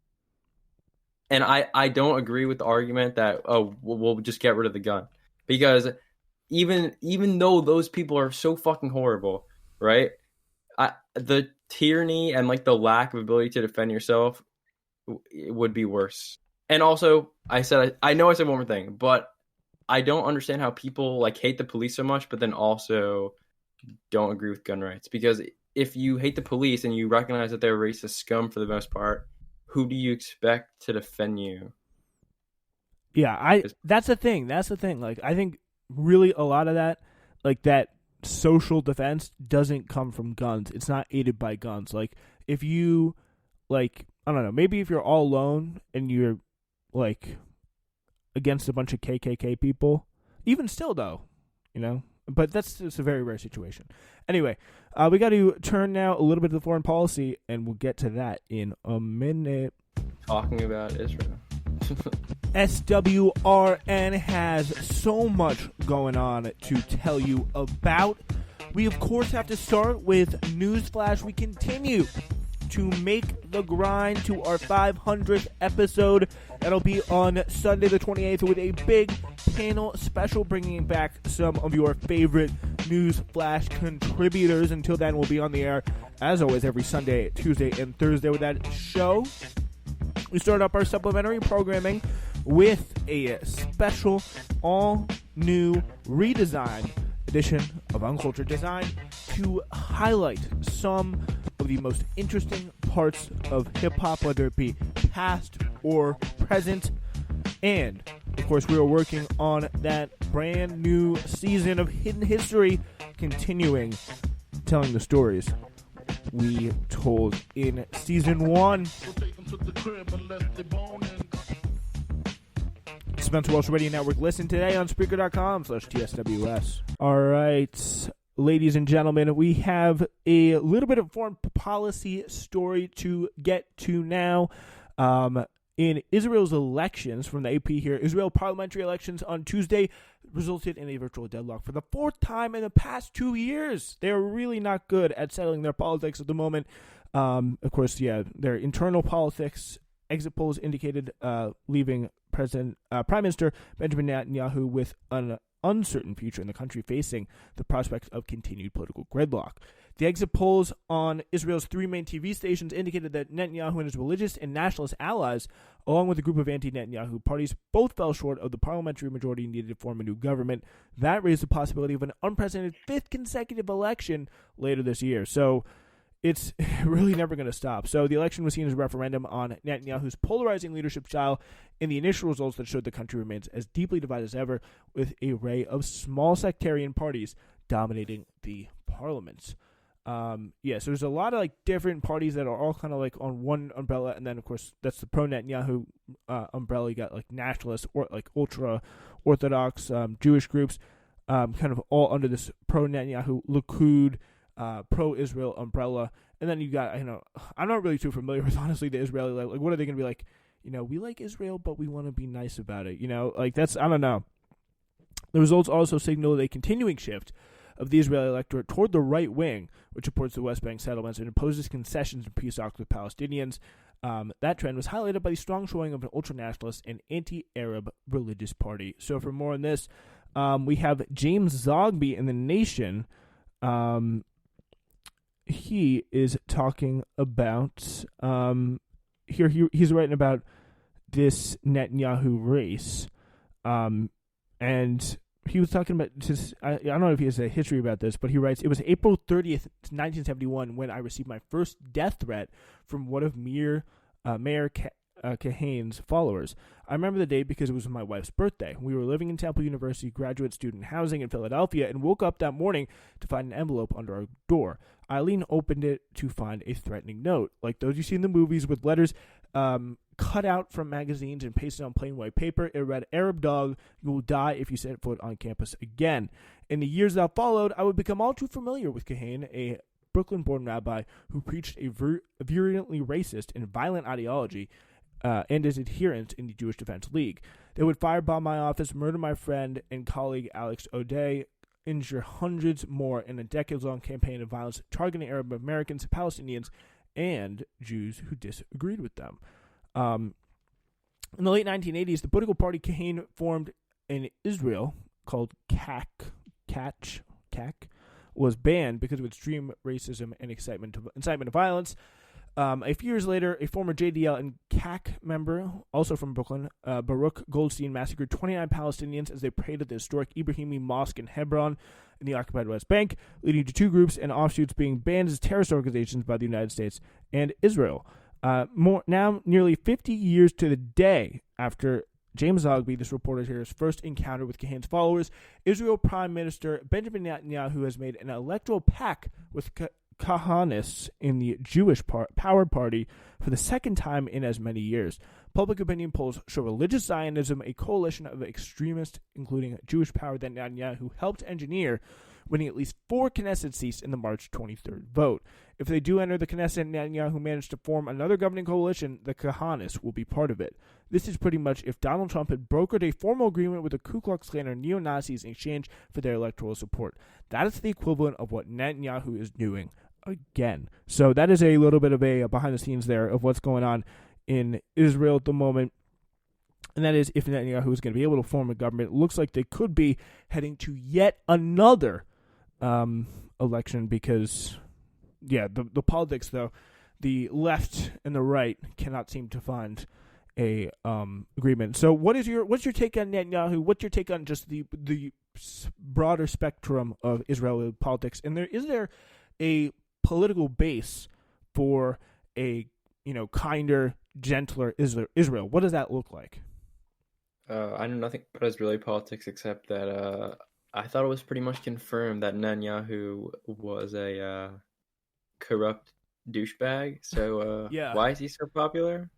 And I don't agree with the argument that, oh, we'll just get rid of the gun. Because even though those people are so fucking horrible, right? The tyranny and like the lack of ability to defend yourself, it would be worse. And also, I know I said one more thing, but I don't understand how people like hate the police so much, but then also don't agree with gun rights. Because if you hate the police and you recognize that they're racist scum for the most part, who do you expect to defend you? Yeah, that's the thing. That's the thing. Like, I think really a lot of that, like that social defense, doesn't come from guns. It's not aided by guns. Like, if you, like, I don't know, maybe if you're all alone and you're like against a bunch of KKK people, even still though, you know. But that's just a very rare situation. Anyway, we got to turn now a little bit to the foreign policy, and we'll get to that in a minute. Talking about Israel. SWRN has so much going on to tell you about. We, of course, have to start with Newsflash. We continue to make the grind to our 500th episode. That'll be on Sunday the 28th with a big panel special bringing back some of your favorite Newsflash contributors. Until then, we'll be on the air, as always, every Sunday, Tuesday, and Thursday with that show. We start up our supplementary programming with a special all-new redesigned edition of Uncultured Design to highlight some of the most interesting parts of hip-hop, whether it be past or present. And, of course, we are working on that brand new season of Hidden History, continuing telling the stories we told in Season 1. Spencer Welsh Radio Network. Listen today on Spreaker.com/TSWS. All right, ladies and gentlemen, we have a little bit of foreign policy story to get to now. In Israel's elections, from the AP here, Israel parliamentary elections on Tuesday resulted in a virtual deadlock for the fourth time in the past 2 years. They're really not good at settling their politics at the moment. Of course, yeah, their internal politics. Exit polls indicated leaving Prime Minister Benjamin Netanyahu with an uncertain future in the country, facing the prospect of continued political gridlock. The exit polls on Israel's three main TV stations indicated that Netanyahu and his religious and nationalist allies, along with a group of anti-Netanyahu parties, both fell short of the parliamentary majority needed to form a new government. That raised the possibility of an unprecedented fifth consecutive election later this year. So it's really never going to stop. So the election was seen as a referendum on Netanyahu's polarizing leadership style, and the initial results that showed the country remains as deeply divided as ever, with an array of small sectarian parties dominating the parliaments. So there's a lot of like different parties that are all kind of like on one umbrella, and then of course that's the pro-Netanyahu umbrella. You got like nationalists or like ultra-Orthodox Jewish groups, kind of all under this pro-Netanyahu Likud pro-Israel umbrella. And then you got, I'm not really too familiar with, honestly, the Israeli, like what are they going to be like? We like Israel, but we want to be nice about it. That's, I don't know. The results also signal a continuing shift of the Israeli electorate toward the right wing, which supports the West Bank settlements and opposes concessions and peace talks with Palestinians. That trend was highlighted by the strong showing of an ultra-nationalist and anti-Arab religious party. So for more on this, we have James Zogby in The Nation. He is talking about he's writing about this Netanyahu race, and he was talking about I don't know if he has a history about this, but he writes, it was April 30th, 1971 when I received my first death threat from one of Mayor Kahane's followers. I remember the day because it was my wife's birthday. We were living in Temple University graduate student housing in Philadelphia and woke up that morning to find an envelope under our door. Eileen opened it to find a threatening note, like those you see in the movies, with letters cut out from magazines and pasted on plain white paper. It read, "Arab dog, you will die if you set foot on campus again." In the years that followed, I would become all too familiar with Kahane, a Brooklyn-born rabbi who preached a virulently racist and violent ideology and his adherents in the Jewish Defense League. They would firebomb my office, murder my friend and colleague Alex O'Day, injure hundreds more in a decades-long campaign of violence targeting Arab Americans, Palestinians, and Jews who disagreed with them. In the late 1980s, the political party Kahane formed in Israel, called CAC, was banned because of extreme racism and incitement to violence. A few years later, a former JDL and CAC member, also from Brooklyn, Baruch Goldstein, massacred 29 Palestinians as they prayed at the historic Ibrahimi Mosque in Hebron in the occupied West Bank, leading to two groups and offshoots being banned as terrorist organizations by the United States and Israel. Now, nearly 50 years to the day after James Zogby, this reporter here's first encounter with Kahan's followers, Israel Prime Minister Benjamin Netanyahu has made an electoral pact with Kahanists in the Jewish Power Party for the second time in as many years. Public opinion polls show religious Zionism, a coalition of extremists, including Jewish Power, that Netanyahu helped engineer, winning at least 4 Knesset seats in the March 23rd vote. If they do enter the Knesset, Netanyahu managed to form another governing coalition, the Kahanists will be part of it. This is pretty much if Donald Trump had brokered a formal agreement with the Ku Klux Klan or neo-Nazis in exchange for their electoral support. That is the equivalent of what Netanyahu is doing again. So that is a little bit of a behind the scenes there of what's going on in Israel at the moment. And that is if Netanyahu is going to be able to form a government. It looks like they could be heading to yet another election because, the politics, though, the left and the right cannot seem to find a agreement. So what's your take on Netanyahu? What's your take on just the broader spectrum of Israeli politics? And is there a political base for a kinder, gentler Israel? What does that look like? I know nothing about Israeli politics except that I thought it was pretty much confirmed that Netanyahu was a corrupt douchebag. So why is he so popular?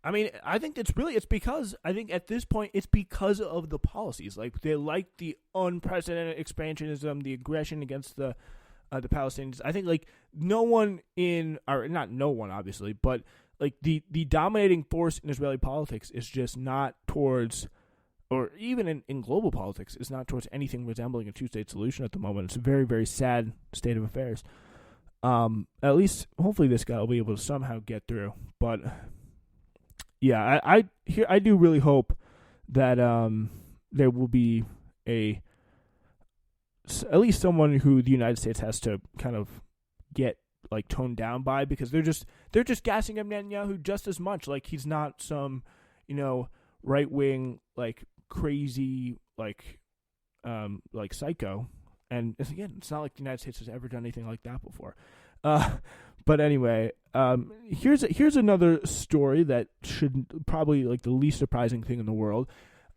I mean, I think it's because I think at this point it's because of the policies. Like they like the unprecedented expansionism, the aggression against the Palestinians. I think like not no one obviously, but like the dominating force in Israeli politics is just not towards, or even in global politics, is not towards anything resembling a two-state solution at the moment. It's a very, very sad state of affairs. At least, hopefully, this guy will be able to somehow get through. But yeah, I do really hope that there will be at least someone who the United States has to kind of get like toned down by, because they're just gassing up Netanyahu just as much. Like he's not some right wing like crazy like psycho. And again, it's not like the United States has ever done anything like that before. But anyway, here's another story that should probably like the least surprising thing in the world.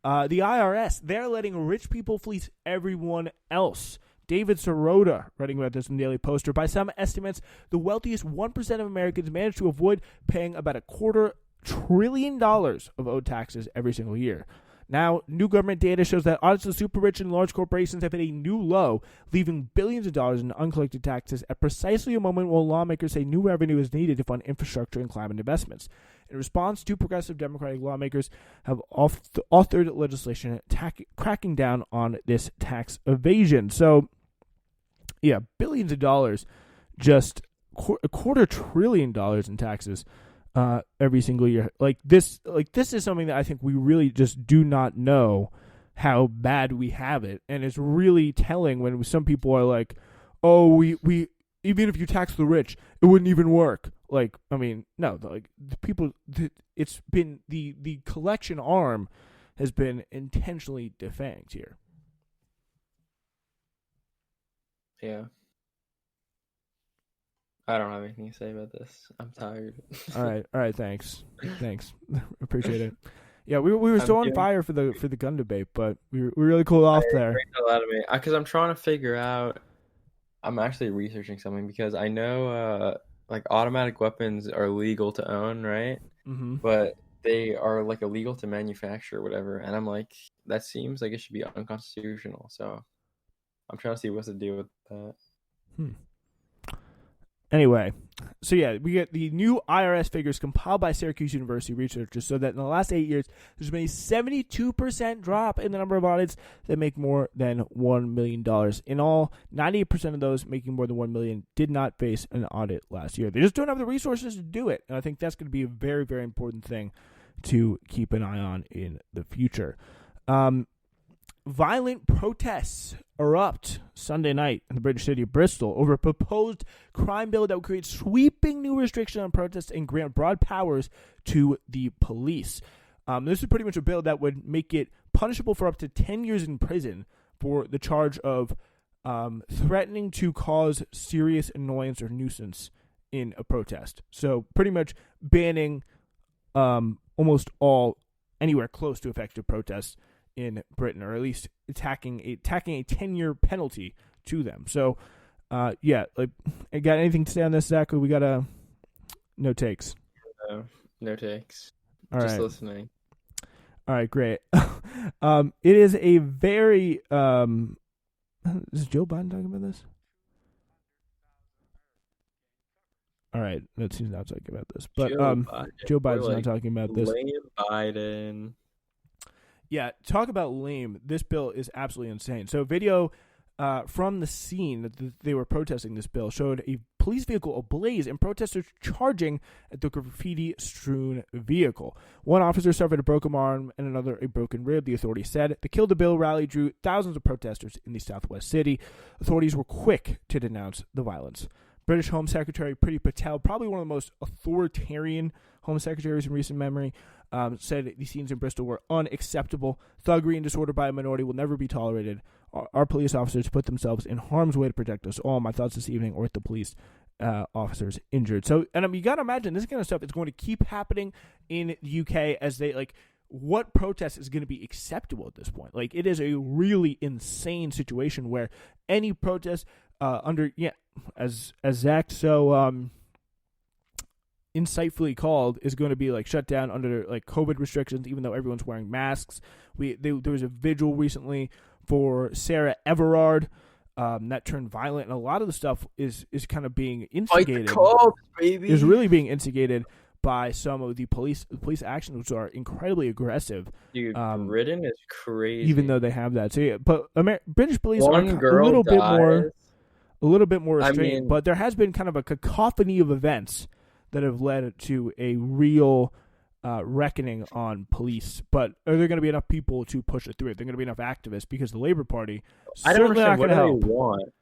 The IRS, they're letting rich people fleece everyone else. David Sirota writing about this in the Daily Poster. By some estimates, the wealthiest 1% of Americans manage to avoid paying about $250 billion of owed taxes every single year. Now, new government data shows that audits of super rich and large corporations have hit a new low, leaving billions of dollars in uncollected taxes at precisely a moment when lawmakers say new revenue is needed to fund infrastructure and climate investments. In response, two progressive Democratic lawmakers have authored legislation cracking down on this tax evasion. So, yeah, billions of dollars, just $250 billion in taxes every single year. This is something that I think we really just do not know how bad we have it, and it's really telling when some people are like, "Oh, we even if you tax the rich, it wouldn't even work." Like, I mean, no, like the people, it's been the collection arm has been intentionally defanged here. Yeah. I don't have anything to say about this. I'm tired. All right. Thanks. Appreciate it. Yeah, we were so on fire for the gun debate, but we really cooled off there. A lot of me because I'm trying to figure out. I'm actually researching something because I know like automatic weapons are legal to own, right? Mm-hmm. But they are like illegal to manufacture or whatever, and I'm like, that seems like it should be unconstitutional. So I'm trying to see what to do with that. Anyway, so yeah, we get the new IRS figures compiled by Syracuse University researchers so that in the last 8 years, there's been a 72% drop in the number of audits that make more than $1 million. In all, 98% of those making more than $1 million did not face an audit last year. They just don't have the resources to do it. And I think that's going to be a very, very important thing to keep an eye on in the future. violent protests erupt Sunday night in the British city of Bristol over a proposed crime bill that would create sweeping new restrictions on protests and grant broad powers to the police. This is pretty much a bill that would make it punishable for up to 10 years in prison for the charge of threatening to cause serious annoyance or nuisance in a protest. So pretty much banning almost all anywhere close to effective protests in Britain, or at least attacking a 10-year penalty to them. So, got anything to say on this, Zach? We got no takes. No takes. All Just right. listening. All right, great. It is a very is Joe Biden talking about this? All right, that seems not talking about this, but Joe Biden's not talking about this. Lame Biden. Yeah, talk about lame. This bill is absolutely insane. So video from the scene that they were protesting this bill showed a police vehicle ablaze and protesters charging at the graffiti-strewn vehicle. One officer suffered a broken arm and another a broken rib, the authorities said. The Kill the Bill rally drew thousands of protesters in the southwest city. Authorities were quick to denounce the violence. British Home Secretary Priti Patel, probably one of the most authoritarian Home Secretaries in recent memory, said the scenes in Bristol were unacceptable. Thuggery and disorder by a minority will never be tolerated. Our police officers put themselves in harm's way to protect us all. My thoughts this evening are with the police officers injured. So, and you got to imagine this kind of stuff is going to keep happening in the UK as they, what protest is going to be acceptable at this point? It is a really insane situation where any protest as Zach so insightfully called, is going to be shut down under COVID restrictions, even though everyone's wearing masks. There was a vigil recently for Sarah Everard that turned violent, and a lot of the stuff is kind of being instigated. Fight the cops, baby. Is really being instigated by some of the police actions, which are incredibly aggressive. Dude, Britain is crazy. Even though they have that, so yeah. But British police are a little bit more restrained. But there has been kind of a cacophony of events that have led to a real reckoning on police. But are there going to be enough people to push it through? Are there going to be enough activists? Because the Labour Party certainly not going to help. They want.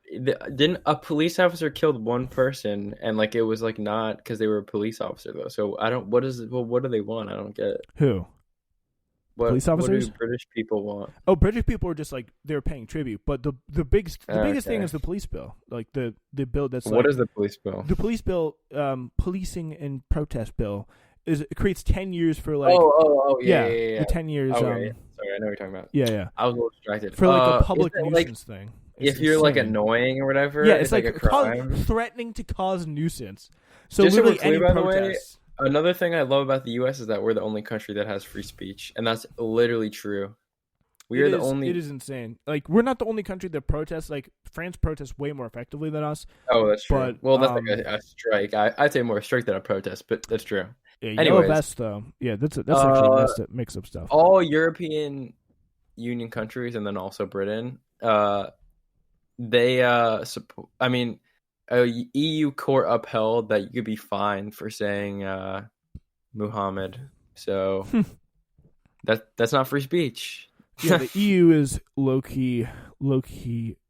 Didn't a police officer killed one person, and it was not because they were a police officer though. So I don't. What do they want? I don't get it. Who? Police officers? What do British people want? Oh, British people are just they're paying tribute. But the biggest thing is the police bill. The bill that's what is the police bill? The police bill, policing and protest bill, it creates 10 years for yeah. The 10 years. Oh, right. Sorry, I know what you're talking about. Yeah. I was a little distracted. For a public nuisance thing. If you're annoying or whatever, yeah, it's a crime. Threatening to cause nuisance. So just literally so we're clear, any by protest. The way, another thing I love about the U.S. is that we're the only country that has free speech, and that's literally true. We are the only. It is insane. We're not the only country that protests. France protests way more effectively than us. Oh, that's true. But, that's a strike. I'd say more strike than a protest, but that's true. Yeah, anyways, vest though. Yeah, that's actually mix up stuff. All European Union countries and then also Britain, they support. I mean, a EU court upheld that you could be fined for saying Muhammad. So that's not free speech. Yeah, the EU is low key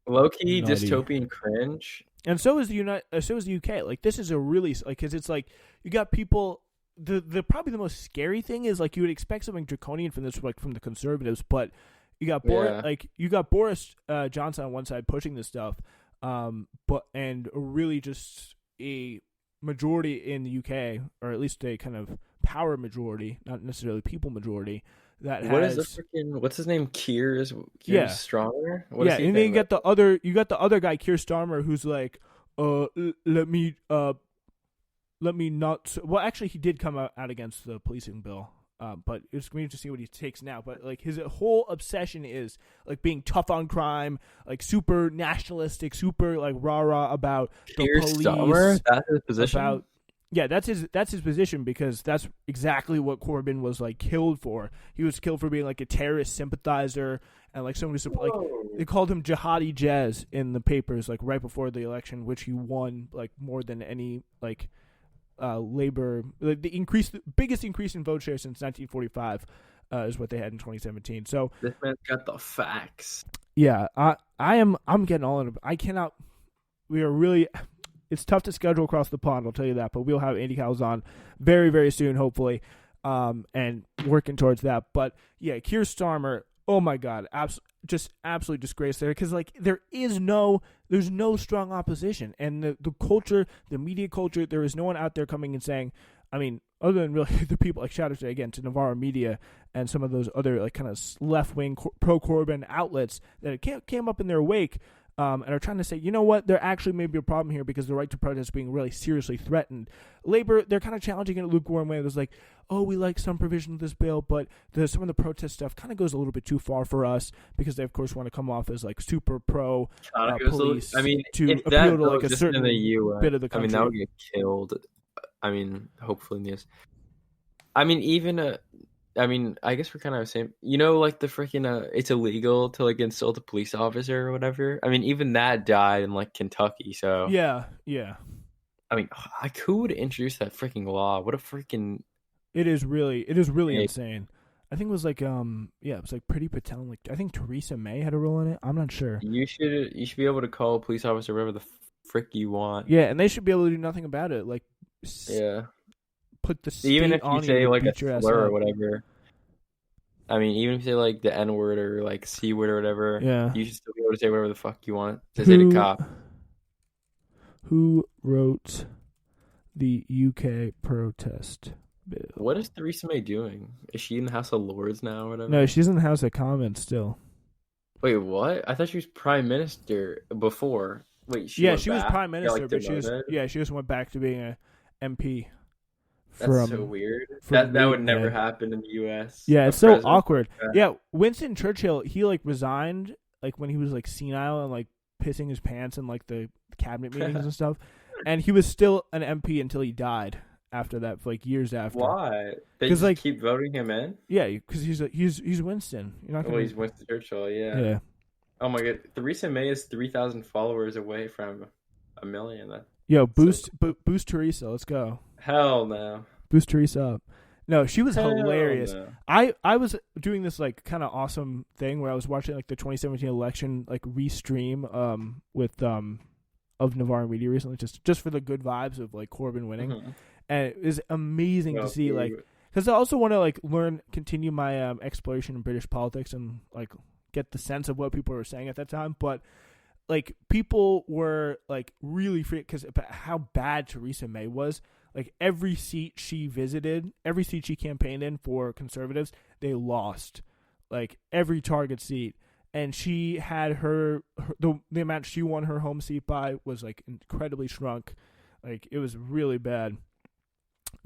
dystopian cringe, and so is the UK. This is a really because it's you got people. The probably the most scary thing is you would expect something draconian from this from the Conservatives, but you got Boris Johnson on one side pushing this stuff, and really just a majority in the UK, or at least a kind of power majority, not necessarily people majority. What's his name? Keir Starmer. And then you got the other guy, Keir Starmer, who's let me not. Well, actually, he did come out against the policing bill, but it's going to see what he takes now. But his whole obsession is being tough on crime, super nationalistic, super rah about Keir the police. Starmer? That's his position. That's his position, because that's exactly what Corbyn was killed for. He was killed for being a terrorist sympathizer and somebody they called him Jihadi Jez in the papers right before the election, which he won more than any Labor, the biggest increase in vote share since 1945. is what they had in 2017. So This man's got the facts. yeah, I'm getting all in. I cannot. We are really. It's tough to schedule across the pond, I'll tell you that. But we'll have Andy Cowles on very, very soon, hopefully, and working towards that. But yeah, Keir Starmer, oh my God, just absolutely disgrace there, because like there's no strong opposition, and the culture, the media culture, there is no one out there coming and saying, I mean, other than really the people, like shout out to, again, to Navarro Media and some of those other like kind of left wing pro Corbyn outlets that came up in their wake. And are trying to say, you know what, there actually may be a problem here because the right to protest is being really seriously threatened. Labor, they're kind of challenging it in a lukewarm way. There's like, oh, we like some provision of this bill, but some of the protest stuff kind of goes a little bit too far for us, because they, of course, want to come off as like super pro police. I mean, to if appeal that to like a just certain in the US, bit of the country. I mean, that would get killed. I mean, hopefully in this. I mean, even I mean, I guess we're kind of the same. You know, like the freaking it's illegal to like insult a police officer or whatever. I mean, even that died in like Kentucky. So yeah. I mean, like who would introduce that freaking law? What a freaking. It is really insane. I think it was like it was like Priti Patel. Like I think Theresa May had a role in it. I'm not sure. You should be able to call a police officer whatever the frick you want. Yeah, and they should be able to do nothing about it. Like put the state even if on you say you like a slur slur or whatever. I mean, even if you say like the N word or like C word or whatever, you should still be able to say whatever the fuck you want to say to cop. Who wrote the UK protest bill? What is Theresa May doing? Is she in the House of Lords now or whatever? No, she's in the House of Commons still. Wait, what? I thought she was Prime Minister before. Wait, she was Prime Minister, but she just went back to being a MP. That's so weird. That would never happen in the U.S. Yeah, it's so awkward. Yeah, Winston Churchill, he like resigned like when he was like senile and like pissing his pants in like the cabinet meetings and stuff, and he was still an MP until he died after that, for like years after. Why? They just like keep voting him in? Yeah, because he's Winston. You're not gonna... he's Winston Churchill. Yeah. Oh my God, Theresa May is 3,000 followers away from 1 million. Yo, boost Theresa. Let's go. Hell no. Boost Theresa up. No, she was hilarious. No. I was doing this like kind of awesome thing where I was watching like the 2017 election like restream with of Navarro Media recently, just for the good vibes of like Corbyn winning, and it was amazing to see like, because I also want to like continue my exploration in British politics and like get the sense of what people were saying at that time, but like people were like really freaked because how bad Theresa May was. Like every seat she visited, every seat she campaigned in for Conservatives, they lost. Like every target seat, and she had the amount she won her home seat by was like incredibly shrunk. Like it was really bad.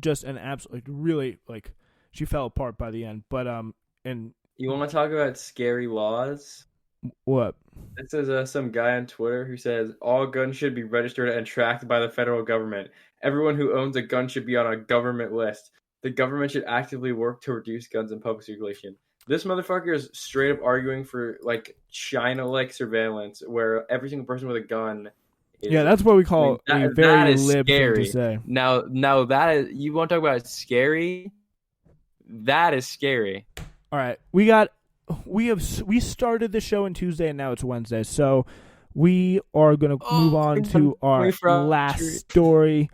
Just an absolute, really like she fell apart by the end. But and you want to talk about scary laws? What? This is some guy on Twitter who says all guns should be registered and tracked by the federal government. Everyone who owns a gun should be on a government list. The government should actively work to reduce guns in public circulation. This motherfucker is straight up arguing for like China-like surveillance, where every single person with a gun. That's what we call a very lib thing to say. Now that is, you want to talk about scary? That is scary. All right, we started the show on Tuesday and now it's Wednesday, so we are going to move on to our last story.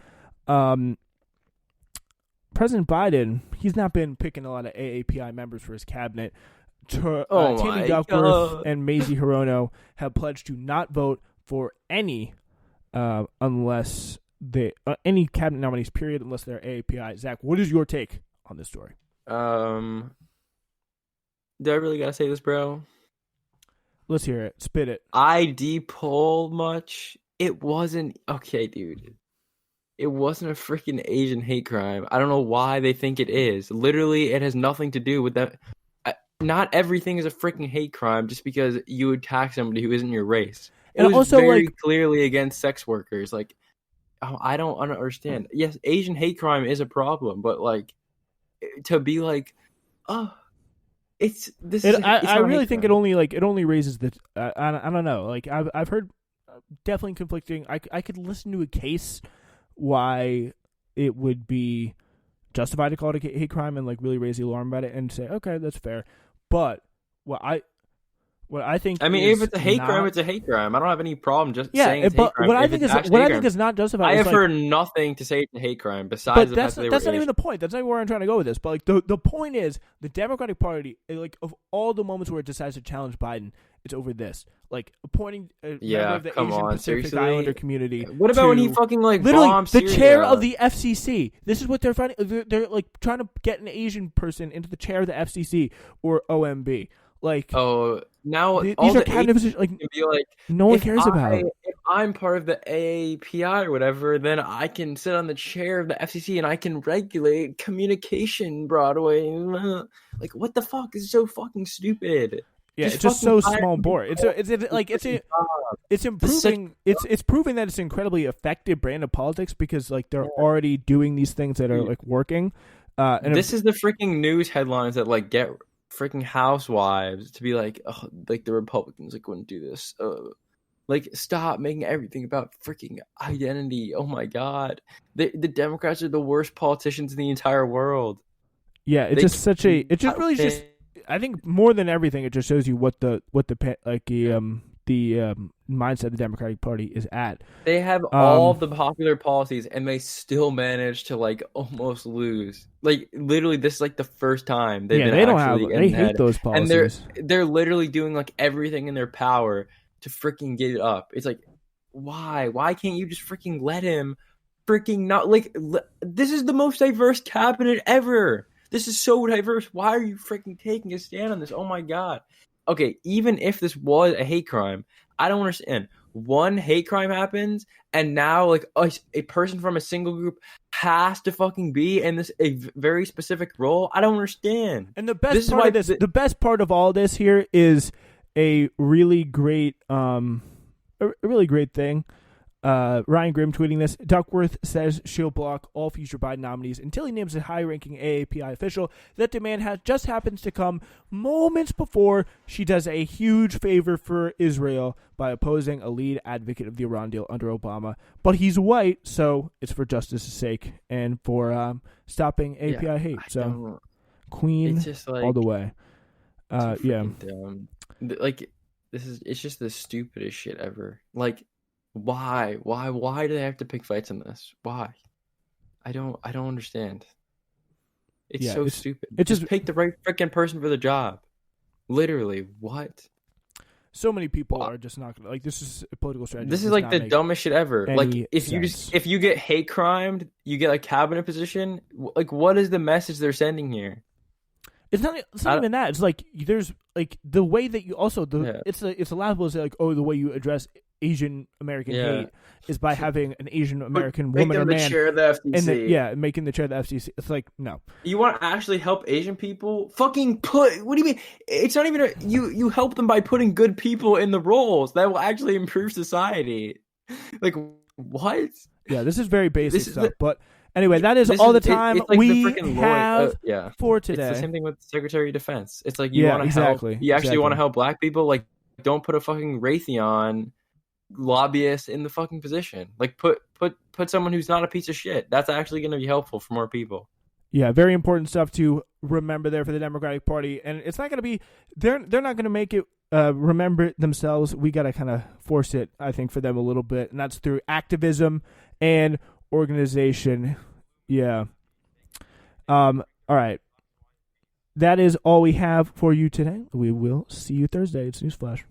President Biden, he's not been picking a lot of AAPI members for his cabinet. Tammy Duckworth and Mazie Hirono have pledged to not vote for any unless any cabinet nominees, period, unless they're AAPI. Zach, what is your take on this story? Do I really gotta say this, bro? Let's hear it. Spit it. ID poll much? It wasn't okay, dude. It wasn't a freaking Asian hate crime. I don't know why they think it is. Literally, it has nothing to do with that. Not everything is a freaking hate crime just because you attack somebody who isn't your race. It was also very clearly against sex workers. Like, I don't understand. Yes, Asian hate crime is a problem, but like, to be like, I really think it only raises the. I don't know. Like I've heard definitely conflicting. I could listen to a case why it would be justified to call it a hate crime and like really raise the alarm about it and say, okay, that's fair. But what I think, I mean, if it's a hate crime, it's a hate crime. I don't have any problem just saying it's a hate crime. What I think is not justified. I have heard nothing to say it's a hate crime besides the fact that that's not even the point. That's not even where I'm trying to go with this. But like the point is, the Democratic Party, like of all the moments where it decides to challenge Biden, it's over this. Like appointing a member of the Asian Pacific Islander community. What about when he fucking like literally bombed the Syria? chair of the FCC? This is what they're finding. They're like trying to get an Asian person into the chair of the FCC or OMB. Like, now these all are the kind of like, be like, no one cares about. If I'm part of the AAPI or whatever, then I can sit on the chair of the FCC and I can regulate communication Broadway. Like, what the fuck is so fucking stupid? Yeah, it's just so small bore. It's improving. It's proving that it's an incredibly effective brand of politics because like they're already doing these things that are like working. And this is the freaking news headlines that like get freaking housewives to be like, oh, like the Republicans like wouldn't do this. Like, stop making everything about freaking identity. Oh my god, the Democrats are the worst politicians in the entire world. Yeah, it's just such a. It just really just. I think more than everything, it just shows you what the mindset of the Democratic Party is at. They have all of the popular policies, and they still manage to like almost lose. Like literally, this is like the first time they've been. They don't have. They hate those policies, and they're literally doing like everything in their power to freaking get it up. It's like, why? Why can't you just freaking let him? Freaking not like this is the most diverse cabinet ever. This is so diverse. Why are you freaking taking a stand on this? Oh my god. Okay, even if this was a hate crime, I don't understand. One hate crime happens, and now like a person from a single group has to fucking be in this a very specific role. I don't understand. And the best part of all this here is a really great thing. Ryan Grimm tweeting this. Duckworth says she'll block all future Biden nominees until he names a high-ranking AAPI official. That demand just happens to come moments before she does a huge favor for Israel by opposing a lead advocate of the Iran deal under Obama. But he's white, so it's for justice's sake and for stopping AAPI hate. So, Queen just like, all the way. Dumb. Like it's just the stupidest shit ever. Like. Why do they have to pick fights on this? Why? I don't understand. It's so stupid. It just pick the right freaking person for the job. Literally, what? So many people are just not gonna like. This is a political strategy. This is like the dumbest shit ever. Like if you get hate crimed, you get a cabinet position. Like what is the message they're sending here? It's not even that. It's like there's like the way that you also it's allowable to say like, oh, the way you address Asian American hate is by having an Asian American woman or man chair of the FCC. And making the chair of the FCC. It's like, no. You want to actually help Asian people? Fucking what do you mean? It's not even you help them by putting good people in the roles that will actually improve society. Like what? Yeah, this is very basic stuff, but anyway, that is all the time we have for today. It's the same thing with Secretary of Defense. It's like you want to help. You actually want to help black people. Like, don't put a fucking Raytheon lobbyist in the fucking position. Like, put someone who's not a piece of shit. That's actually going to be helpful for more people. Yeah, very important stuff to remember there for the Democratic Party, and it's not going to be. They're not going to make it. Remember it themselves. We got to kind of force it, I think, for them a little bit, and that's through activism and organization. Yeah. All right. That is all we have for you today. We will see you Thursday. It's Newsflash.